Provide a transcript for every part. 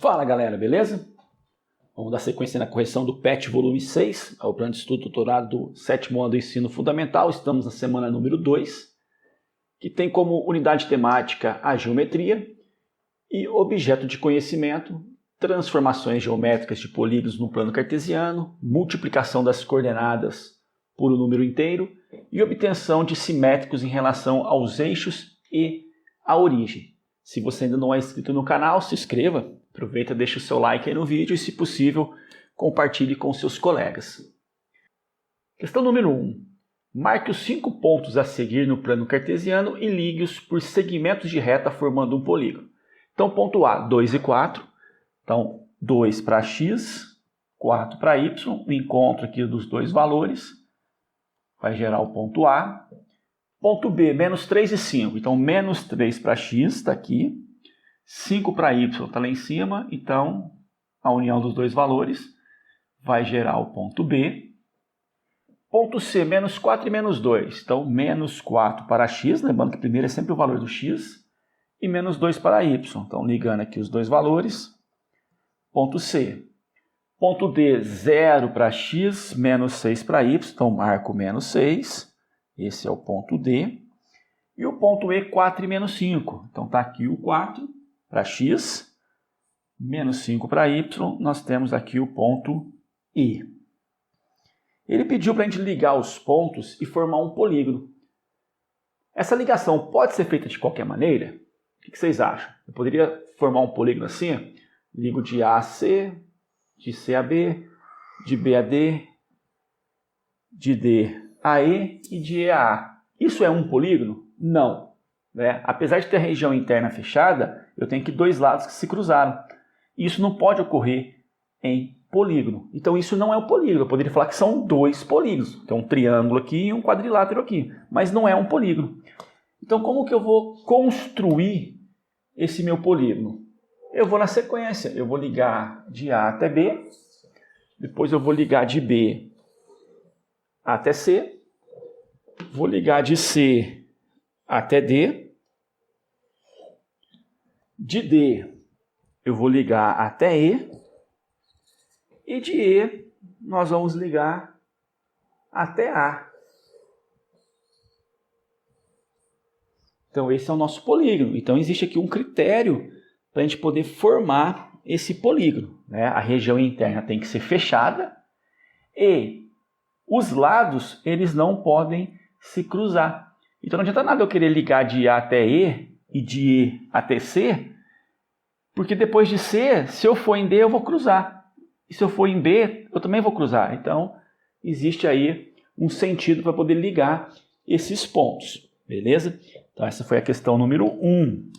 Fala galera, beleza? Vamos dar sequência na correção do PET volume 6, o plano de estudo doutorado do 7º ano do ensino fundamental. Estamos na semana número 2, que tem como unidade temática a geometria e objeto de conhecimento, transformações geométricas de polígonos no plano cartesiano, multiplicação das coordenadas por um número inteiro e obtenção de simétricos em relação aos eixos e à origem. Se você ainda não é inscrito no canal, se inscreva, aproveita, deixa o seu like aí no vídeo e, se possível, compartilhe com seus colegas. Questão número 1. Marque os 5 pontos a seguir no plano cartesiano e ligue-os por segmentos de reta formando um polígono. Então, ponto A, 2 e 4. Então, 2 para x, 4 para y. O encontro aqui dos dois valores vai gerar o ponto A. Ponto B, menos 3 e 5. Então, menos 3 para x está aqui. 5 para y está lá em cima. Então, a união dos dois valores vai gerar o ponto B. Ponto C, menos 4 e menos 2. Então, menos 4 para x. Lembrando que primeiro é sempre o valor do x. E menos 2 para y. Então, ligando aqui os dois valores. Ponto C. Ponto D, 0 para x, menos 6 para y. Então, marco menos 6. Esse é o ponto D. E o ponto E, 4 e menos 5. Então, está aqui o 4 para x, menos 5 para y. Nós temos aqui o ponto I. Ele pediu para a gente ligar os pontos e formar um polígono. Essa ligação pode ser feita de qualquer maneira? O que vocês acham? Eu poderia formar um polígono assim? Ligo de A a C, de C a B, de B a D, de D a E e de E a A. Isso é um polígono? Não. Apesar de ter região interna fechada, eu tenho aqui dois lados que se cruzaram. Isso não pode ocorrer em polígono. Então isso não é um polígono. Eu poderia falar que são dois polígonos. Tem um triângulo aqui e um quadrilátero aqui. Mas não é um polígono. Então como que eu vou construir esse meu polígono? Eu vou na sequência. Eu vou ligar de A até B. Depois eu vou ligar de B até C. Vou ligar de C até D. De D eu vou ligar até E. E de E nós vamos ligar até A. Então esse é o nosso polígono. Então existe aqui um critério para a gente poder formar esse polígono. A região interna tem que ser fechada e os lados eles não podem se cruzar. Então não adianta nada eu querer ligar de A até E e de E até C, porque depois de C, se eu for em D, eu vou cruzar. E se eu for em B, eu também vou cruzar. Então existe aí um sentido para poder ligar esses pontos. Beleza? Então essa foi a questão número 1.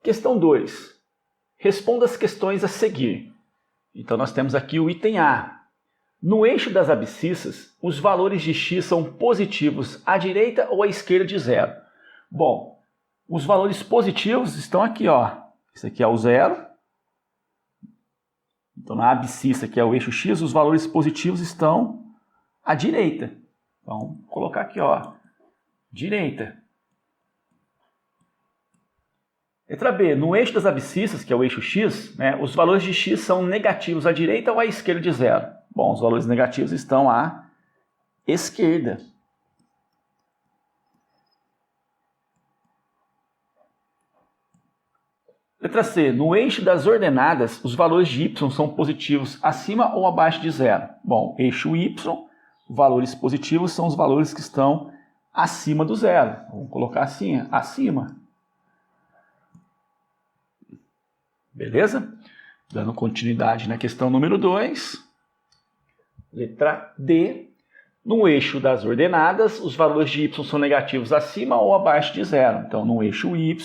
Questão 2. Responda as questões a seguir. Então nós temos aqui o item A. No eixo das abscissas, os valores de x são positivos à direita ou à esquerda de 0? Bom, os valores positivos estão aqui, ó. Esse aqui é o 0. Então na abscissa, que é o eixo x, os valores positivos estão à direita. Então, vou colocar aqui, ó, direita. Letra B, no eixo das abscissas, que é o eixo x, os valores de x são negativos à direita ou à esquerda de 0? Bom, os valores negativos estão à esquerda. Letra C, no eixo das ordenadas, os valores de y são positivos acima ou abaixo de 0? Bom, eixo y, valores positivos são os valores que estão acima do 0. Vamos colocar assim, acima. Beleza? Dando continuidade na questão número 2. Letra D. No eixo das ordenadas, os valores de y são negativos acima ou abaixo de 0. Então, no eixo y,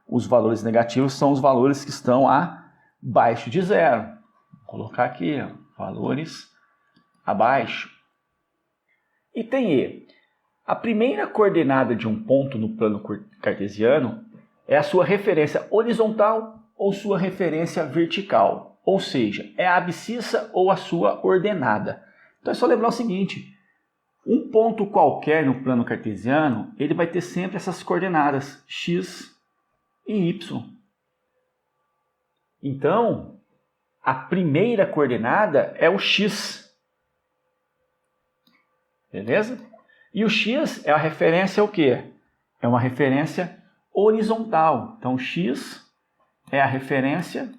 os valores negativos são os valores que estão abaixo de 0. Vou colocar aqui, ó, valores abaixo. Item E. A primeira coordenada de um ponto no plano cartesiano é a sua referência horizontal ou sua referência vertical, ou seja, é a abscissa ou a sua ordenada. Então é só lembrar o seguinte, um ponto qualquer no plano cartesiano, ele vai ter sempre essas coordenadas x e y. Então, a primeira coordenada é o x. Beleza? E o x é a referência ao quê? É uma referência horizontal. Então, x é a referência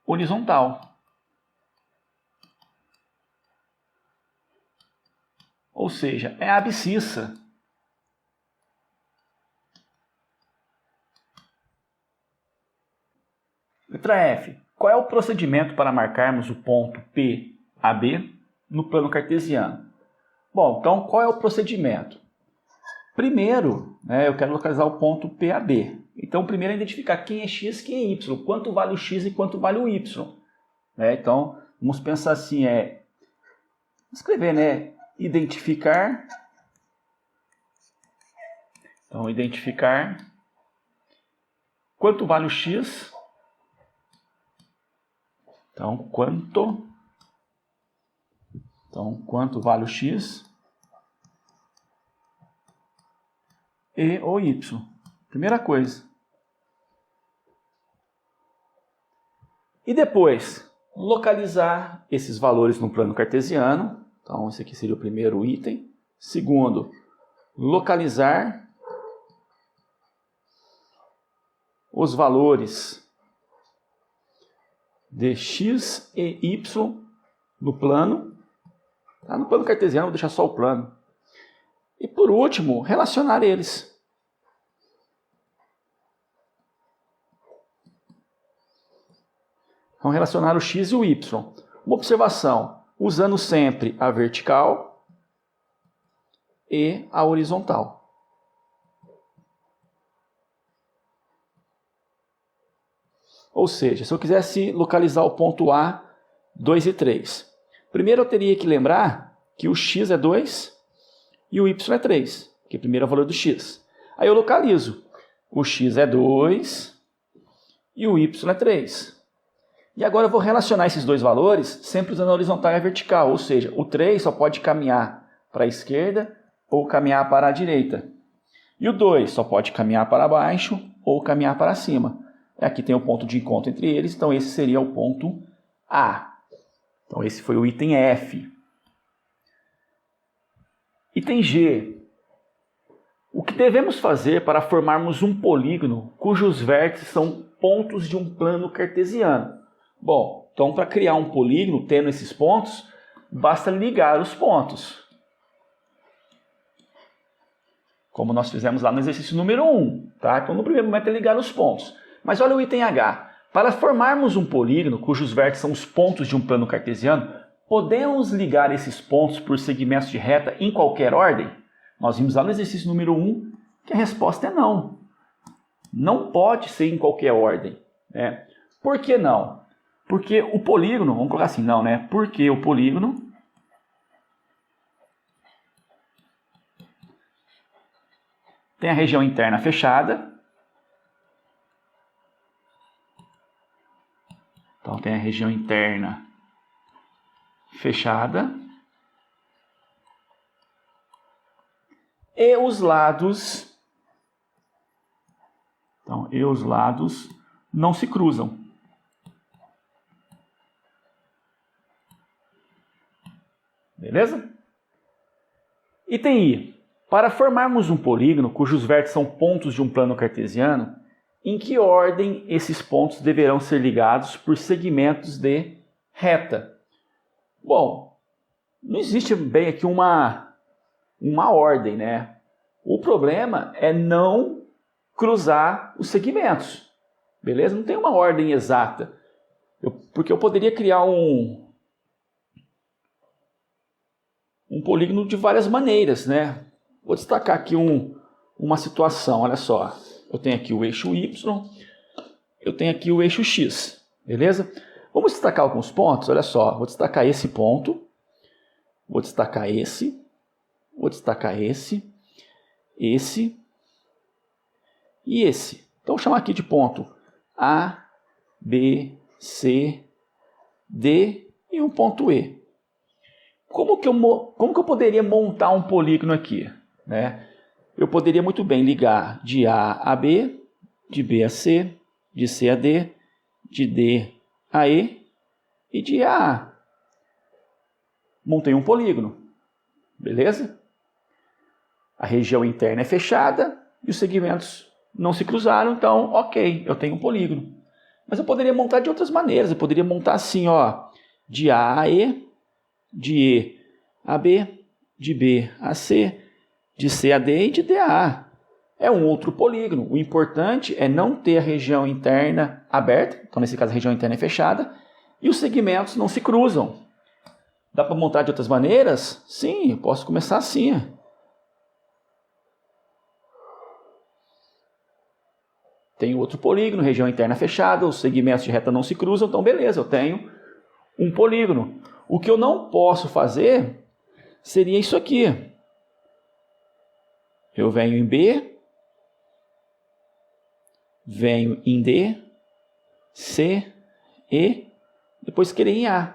horizontal. Ou seja, é a abscissa. Letra F. Qual é o procedimento para marcarmos o ponto P a B no plano cartesiano? Bom, então qual é o procedimento? Primeiro, eu quero localizar o ponto P a B. Então, primeiro é identificar quem é x, quem é y, quanto vale o x e quanto vale o y. Então, vamos pensar assim, escrever, identificar. Então, identificar quanto vale o x. Então, quanto vale o x e o y. Primeira coisa. E depois, localizar esses valores no plano cartesiano. Então, esse aqui seria o primeiro item. Segundo, localizar os valores de x e y no plano. No plano cartesiano, vou deixar só o plano. E por último, relacionar eles. Então, relacionar o x e o y. Uma observação, usando sempre a vertical e a horizontal. Ou seja, se eu quisesse localizar o ponto A, 2 e 3. Primeiro eu teria que lembrar que o x é 2 e o y é 3, que primeiro é o valor do x. Aí eu localizo. O x é 2 e o y é 3. E agora eu vou relacionar esses dois valores sempre usando a horizontal e a vertical. Ou seja, o 3 só pode caminhar para a esquerda ou caminhar para a direita. E o 2 só pode caminhar para baixo ou caminhar para cima. Aqui tem o ponto de encontro entre eles, então esse seria o ponto A. Então esse foi o item F. Item G. O que devemos fazer para formarmos um polígono cujos vértices são pontos de um plano cartesiano? Bom, então para criar um polígono tendo esses pontos, basta ligar os pontos. Como nós fizemos lá no exercício número 1. Tá? Então no primeiro momento é ligar os pontos. Mas olha o item H. Para formarmos um polígono cujos vértices são os pontos de um plano cartesiano, podemos ligar esses pontos por segmentos de reta em qualquer ordem? Nós vimos lá no exercício número 1 que a resposta é não. Não pode ser em qualquer ordem. Por que não? Porque o polígono, vamos colocar assim, não, Porque o polígono tem a região interna fechada. Então, tem a região interna fechada. E os lados, não se cruzam. Beleza? Item I. Para formarmos um polígono cujos vértices são pontos de um plano cartesiano, em que ordem esses pontos deverão ser ligados por segmentos de reta? Bom, não existe bem aqui uma ordem, O problema é não cruzar os segmentos, beleza? Não tem uma ordem exata, porque eu poderia criar um polígono de várias maneiras, Vou destacar aqui uma situação, olha só. Eu tenho aqui o eixo Y, eu tenho aqui o eixo X, beleza? Vamos destacar alguns pontos, olha só. Vou destacar esse ponto, vou destacar esse, vou destacar esse e esse. Então, vou chamar aqui de ponto A, B, C, D e um ponto E. Como que eu poderia montar um polígono aqui? eu poderia muito bem ligar de A a B, de B a C, de C a D, de D a E e de A a A. Montei um polígono, beleza? A região interna é fechada e os segmentos não se cruzaram, então, ok, eu tenho um polígono. Mas eu poderia montar de outras maneiras, eu poderia montar assim, ó, de A a E, de E a B, de B a C, de C a D e de D a A. É um outro polígono. O importante é não ter a região interna aberta, então nesse caso a região interna é fechada, e os segmentos não se cruzam. Dá para montar de outras maneiras? Sim, eu posso começar assim. Tem outro polígono, região interna fechada, os segmentos de reta não se cruzam, então beleza, eu tenho um polígono. O que eu não posso fazer seria isso aqui. Eu venho em B, venho em D, C, E, depois querer em A.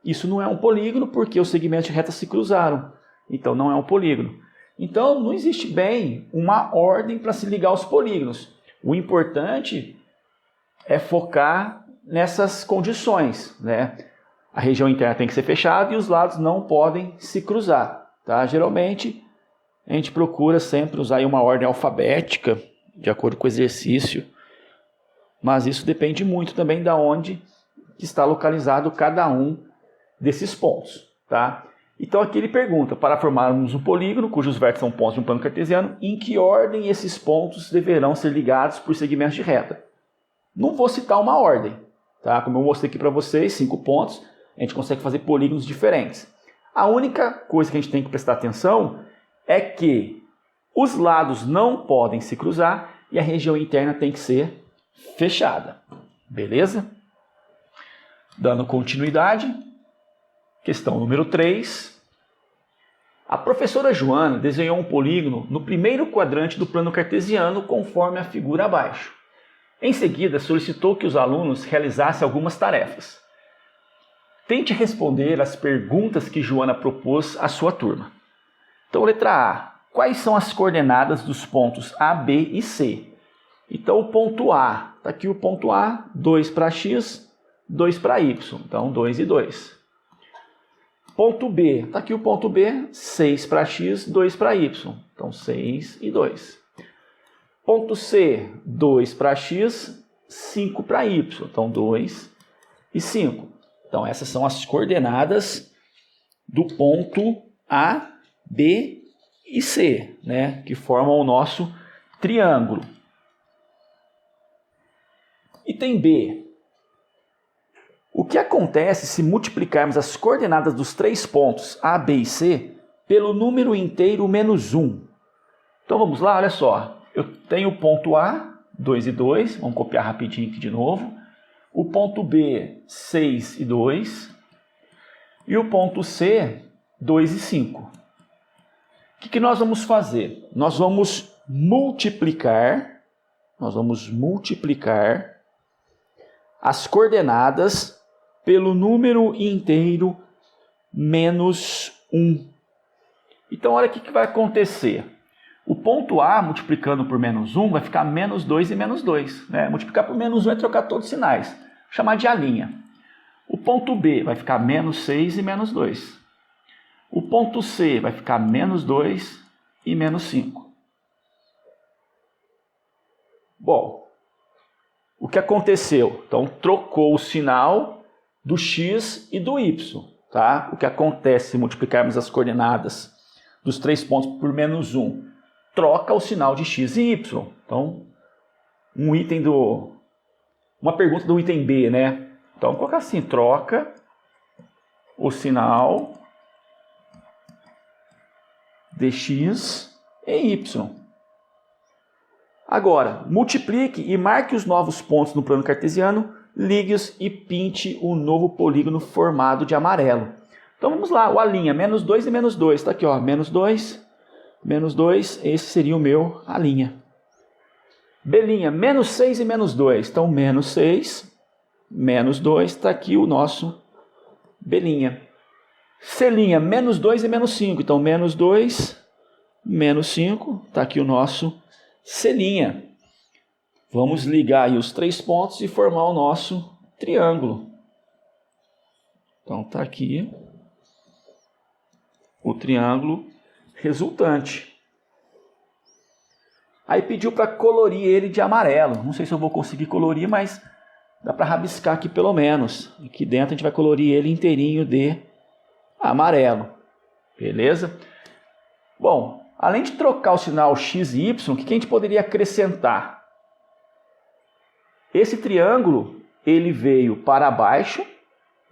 Isso não é um polígono porque os segmentos de reta se cruzaram. Então não é um polígono. Então não existe bem uma ordem para se ligar aos polígonos. O importante é focar nessas condições, né? A região interna tem que ser fechada e os lados não podem se cruzar, tá? Geralmente a gente procura sempre usar uma ordem alfabética de acordo com o exercício, mas isso depende muito também de onde está localizado cada um desses pontos, tá? Então aqui ele pergunta, para formarmos um polígono cujos vértices são pontos de um plano cartesiano, em que ordem esses pontos deverão ser ligados por segmentos de reta? Não vou citar uma ordem, tá? Como eu mostrei aqui para vocês, 5 pontos, a gente consegue fazer polígonos diferentes. A única coisa que a gente tem que prestar atenção é que os lados não podem se cruzar e a região interna tem que ser fechada, beleza? Dando continuidade, questão número 3. A professora Joana desenhou um polígono no primeiro quadrante do plano cartesiano conforme a figura abaixo. Em seguida, solicitou que os alunos realizassem algumas tarefas. Tente responder as perguntas que Joana propôs à sua turma. Então, letra A. Quais são as coordenadas dos pontos A, B e C? Então, o ponto A, está aqui o ponto A, 2 para X, 2 para Y. Então, 2 e 2. Ponto B, está aqui o ponto B, 6 para X, 2 para Y. Então, 6 e 2. Ponto C, 2 para X, 5 para Y. Então, 2 e 5. Então, essas são as coordenadas do ponto A, B e C, né, que formam o nosso triângulo. Item B. O que acontece se multiplicarmos as coordenadas dos 3 pontos A, B e C pelo número inteiro menos 1? Então vamos lá, olha só. Eu tenho o ponto A, 2 e 2, vamos copiar rapidinho aqui de novo. O ponto B, 6 e 2. E o ponto C, 2 e 5. O que nós vamos fazer? Nós vamos multiplicar as coordenadas pelo número inteiro menos 1. Então, olha o que vai acontecer. O ponto A, multiplicando por menos 1, vai ficar menos 2 e menos 2. Né? Multiplicar por menos 1 é trocar todos os sinais. Vou chamar de A'. O ponto B vai ficar menos 6 e menos 2. O ponto C vai ficar menos 2 e menos 5. Bom, o que aconteceu? Então, trocou o sinal do x e do y. Tá? O que acontece se multiplicarmos as coordenadas dos 3 pontos por menos 1? Troca o sinal de x e y. Então, uma pergunta do item B, né? Então, colocar assim, troca o sinal de x e y. Agora, multiplique e marque os novos pontos no plano cartesiano, ligue-os e pinte o novo polígono formado de amarelo. Então vamos lá, o A', menos 2 e menos 2. Está aqui, ó, menos 2, esse seria o meu A'. B', menos 6 e menos 2. Então, menos 6, menos 2, está aqui o nosso B'. C', menos 2 e menos 5. Então, menos 2, menos 5, está aqui o nosso C'. Vamos ligar aí os 3 pontos e formar o nosso triângulo. Então está aqui o triângulo resultante. Aí pediu para colorir ele de amarelo. Não sei se eu vou conseguir colorir, mas dá para rabiscar aqui pelo menos. Aqui dentro a gente vai colorir ele inteirinho de amarelo. Beleza? Bom, além de trocar o sinal x e y, o que a gente poderia acrescentar? Esse triângulo, ele veio para baixo,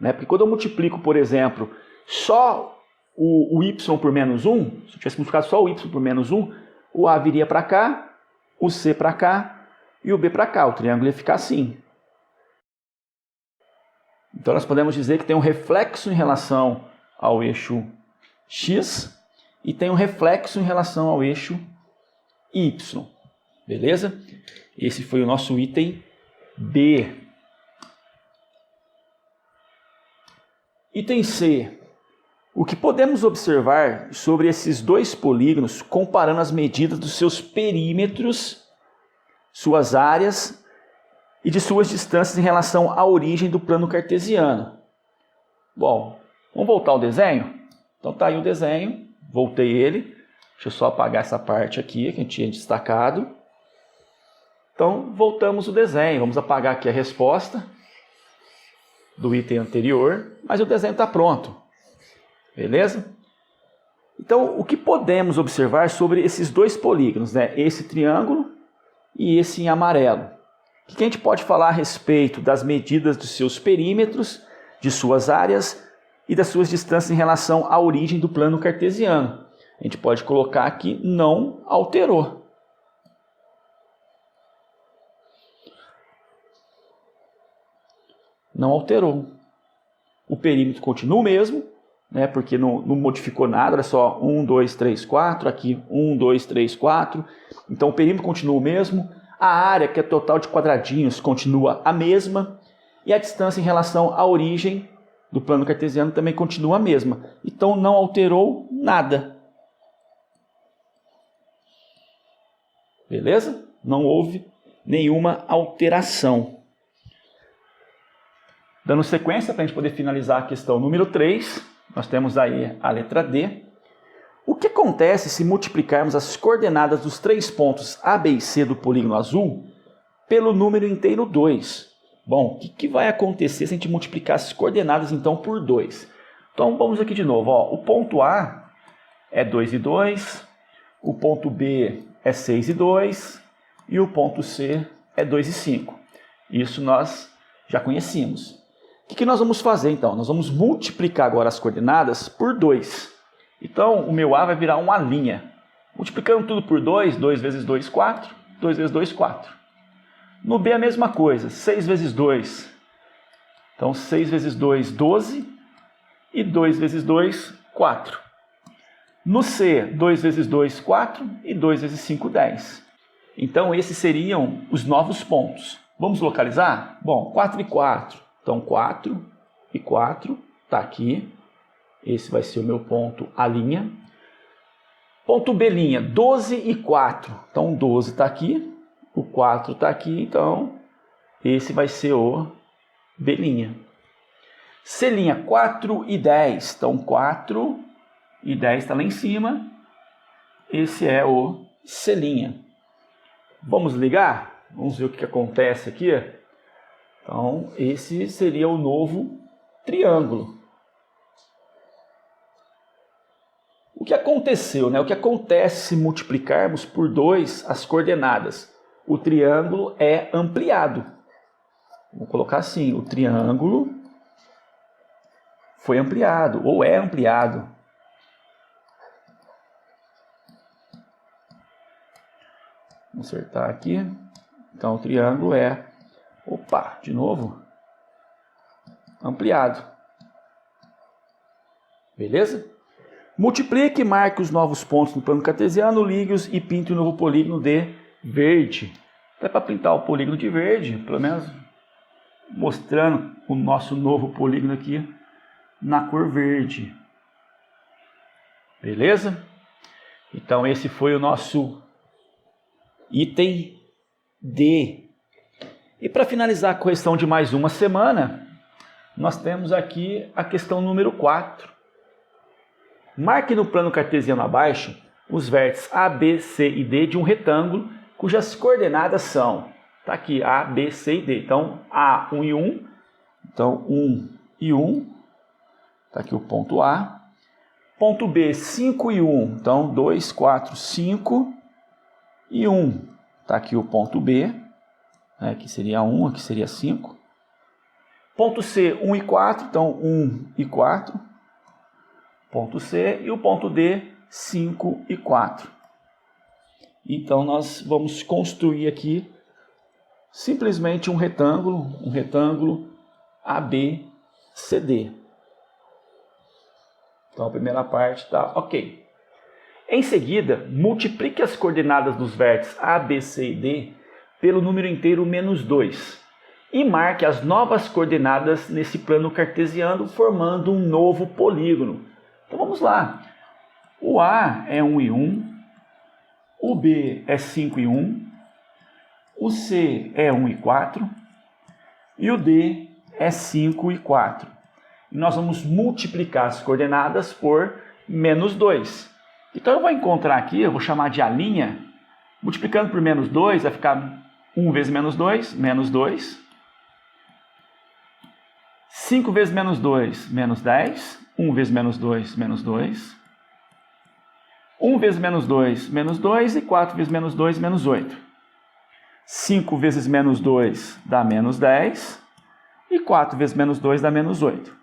né? Porque quando eu multiplico, por exemplo, só o y por menos 1, se eu tivesse multiplicado só o y por menos 1, o a viria para cá, o c para cá e o b para cá. O triângulo ia ficar assim. Então nós podemos dizer que tem um reflexo em relação ao eixo x e tem um reflexo em relação ao eixo y. Beleza? Esse foi o nosso item B. Item C. O que podemos observar sobre esses dois polígonos comparando as medidas dos seus perímetros, suas áreas e de suas distâncias em relação à origem do plano cartesiano? Bom, vamos voltar ao desenho? Então tá aí o desenho, voltei ele. Deixa eu só apagar essa parte aqui que a gente tinha destacado. Então voltamos o desenho, vamos apagar aqui a resposta do item anterior, mas o desenho está pronto. Beleza? Então, o que podemos observar sobre esses dois polígonos, né? Esse triângulo e esse em amarelo? O que a gente pode falar a respeito das medidas dos seus perímetros, de suas áreas e das suas distâncias em relação à origem do plano cartesiano? A gente pode colocar aqui não alterou. Não alterou. O perímetro continua o mesmo, né, porque não modificou nada, era só 1, 2, 3, 4, aqui 1, 2, 3, 4. Então o perímetro continua o mesmo, a área, que é total de quadradinhos, continua a mesma, e a distância em relação à origem do plano cartesiano também continua a mesma. Então não alterou nada. Beleza? Não houve nenhuma alteração. Dando sequência para a gente poder finalizar a questão número 3, nós temos aí a letra D. O que acontece se multiplicarmos as coordenadas dos 3 pontos A, B e C do polígono azul pelo número inteiro 2? Bom, o que vai acontecer se a gente multiplicar as coordenadas então por 2? Então vamos aqui de novo. Ó. O ponto A é 2 e 2, o ponto B é 6 e 2 e o ponto C é 2 e 5. Isso nós já conhecíamos. O que nós vamos fazer então? Nós vamos multiplicar agora as coordenadas por 2. Então o meu A vai virar uma linha. Multiplicando tudo por 2, 2 vezes 2, 4. 2 vezes 2, 4. No B a mesma coisa, 6 vezes 2. Então 6 vezes 2, 12. E 2 vezes 2, 4. No C, 2 vezes 2, 4. E 2 vezes 5, 10. Então esses seriam os novos pontos. Vamos localizar? Bom, 4 e 4. Então 4 e 4 está aqui. Esse vai ser o meu ponto A'. Ponto B', 12 e 4. Então 12 está aqui, o 4 está aqui, então esse vai ser o B'. C', 4 e 10. Então 4 e 10 está lá em cima. Esse é o C'. Vamos ligar? Vamos ver o que acontece aqui. Então, esse seria o novo triângulo. O que aconteceu, né? O que acontece se multiplicarmos por 2 as coordenadas? O triângulo é ampliado. Vou colocar assim, o triângulo foi ampliado, ou é ampliado. Vou acertar aqui. Então, o triângulo é... Opa, de novo. Ampliado. Beleza? Multiplique e marque os novos pontos no plano cartesiano, ligue-os e pinte o novo polígono de verde. Até para pintar o polígono de verde, pelo menos mostrando o nosso novo polígono aqui na cor verde. Beleza? Então esse foi o nosso item D. E para finalizar a correção de mais uma semana, nós temos aqui a questão número 4. Marque no plano cartesiano abaixo os vértices A, B, C e D de um retângulo cujas coordenadas são, tá aqui, A, B, C e D. Então, A, 1 e 1, então 1 e 1, tá aqui o ponto A. Ponto B, 5 e 1, então 2, 4, 5 e 1, tá aqui o ponto B, aqui seria 1, aqui seria 5. Ponto C, 1 e 4, então 1 e 4. Ponto C e o ponto D, 5 e 4. Então nós vamos construir aqui simplesmente um retângulo ABCD. Então a primeira parte está ok. Em seguida, multiplique as coordenadas dos vértices A, B, C e D pelo número inteiro menos 2 e marque as novas coordenadas nesse plano cartesiano formando um novo polígono. Então vamos lá. O A é 1 e 1, o B é 5 e 1, o C é 1 e 4 e o D é 5 e 4. E nós vamos multiplicar as coordenadas por menos 2. Então eu vou encontrar aqui, eu vou chamar de A', multiplicando por menos 2 vai ficar 1 vezes menos 2, menos 2. 5 vezes menos 2, menos 10. 1 vezes menos 2, menos 2. 1 vezes menos 2, menos 2. E 4 vezes menos 2, menos 8. 5 vezes menos 2 dá menos 10. E 4 vezes menos 2 dá menos 8.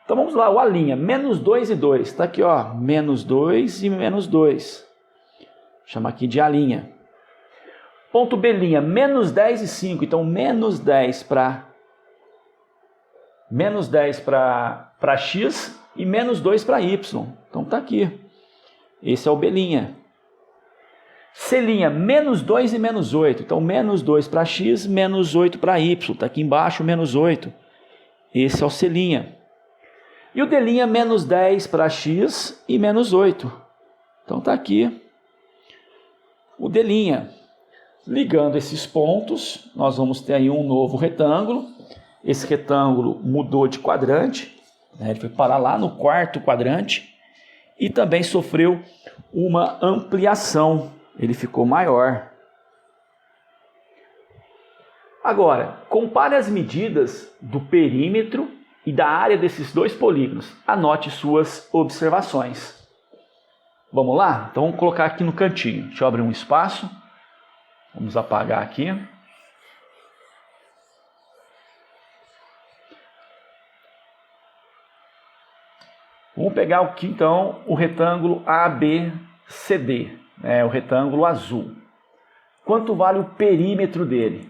Então vamos lá, o A', menos 2 e 2. Está aqui, ó, menos 2 e menos 2. Chama aqui de A'. Ponto B', menos 10 e 5. Então menos 10 para x e menos 2 para y. Então está aqui. Esse é o B'. C', menos 2 e menos 8. Então menos 2 para x, menos 8 para y. Está aqui embaixo, menos 8. Esse é o C'. E o D', menos 10 para x e menos 8. Então está aqui o D'. Ligando esses pontos, nós vamos ter aí um novo retângulo. Esse retângulo mudou de quadrante, ele foi parar lá no quarto quadrante e também sofreu uma ampliação, ele ficou maior. Agora, compare as medidas do perímetro e da área desses dois polígonos. Anote suas observações. Vamos lá? Então vamos colocar aqui no cantinho. Deixa eu abrir um espaço. Vamos apagar aqui. Vamos pegar aqui então o retângulo ABCD, o retângulo azul. Quanto vale o perímetro dele?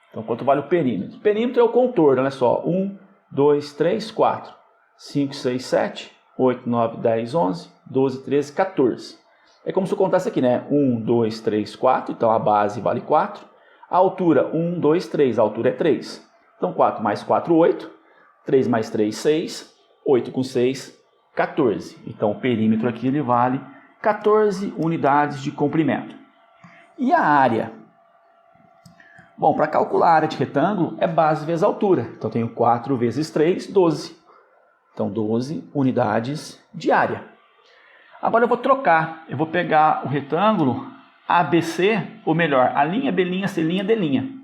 Então, quanto vale o perímetro? O perímetro é o contorno, olha só. 1, 2, 3, 4, 5, 6, 7, 8, 9, 10, 11, 12, 13, 14. É como se eu contasse aqui, né? 1, 2, 3, 4, então a base vale 4. A altura, 1, 2, 3, a altura é 3. Então, 4 mais 4, 8. 3 mais 3, 6. 8 com 6, 14. Então, o perímetro aqui ele vale 14 unidades de comprimento. E a área? Bom, para calcular a área de retângulo é base vezes altura. Então, eu tenho 4 vezes 3, 12. Então, 12 unidades de área. Agora eu vou trocar. Eu vou pegar o retângulo ABC, ou melhor, A', B', C', D'.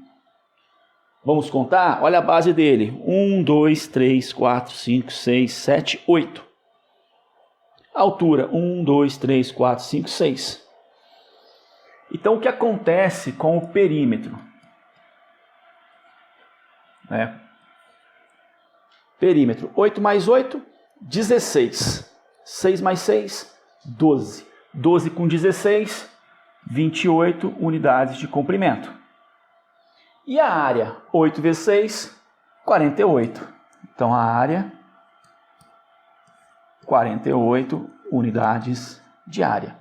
Vamos contar? Olha a base dele. 1, 2, 3, 4, 5, 6, 7, 8. A altura, 1, 2, 3, 4, 5, 6. Então, o que acontece com o perímetro? Perímetro, 8 mais 8, 16. 6 mais 6, 12. 12 com 16, 28 unidades de comprimento. E a área? 8 vezes 6, 48. Então, a área, 48 unidades de área.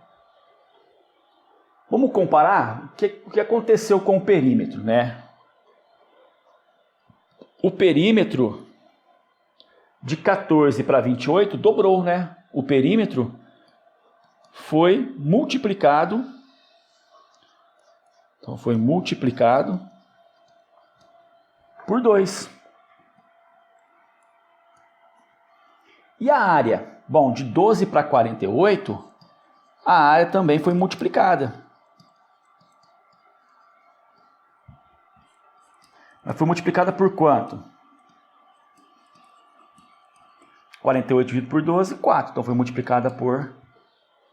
Vamos comparar o que aconteceu com o perímetro, né? O perímetro de 14 para 28 dobrou, né? o perímetro foi multiplicado. Então, foi multiplicado por 2. E a área? Bom, de 12 para 48, a área também foi multiplicada. Mas foi multiplicada por quanto? 48 dividido por 12, 4. Então, foi multiplicada por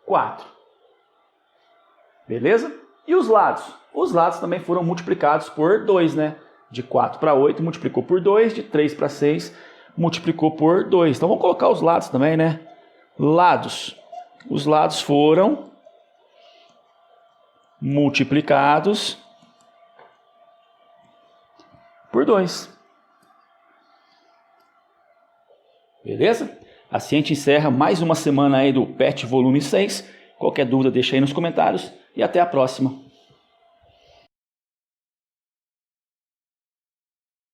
4. Beleza? E os lados? Os lados também foram multiplicados por 2, né? De 4 para 8, multiplicou por 2. De 3 para 6, multiplicou por 2. Então, vamos colocar os lados também, né? Lados. Os lados foram multiplicados por 2. Beleza? Assim a gente encerra mais uma semana aí do PET volume 6. Qualquer dúvida deixa aí nos comentários e até a próxima.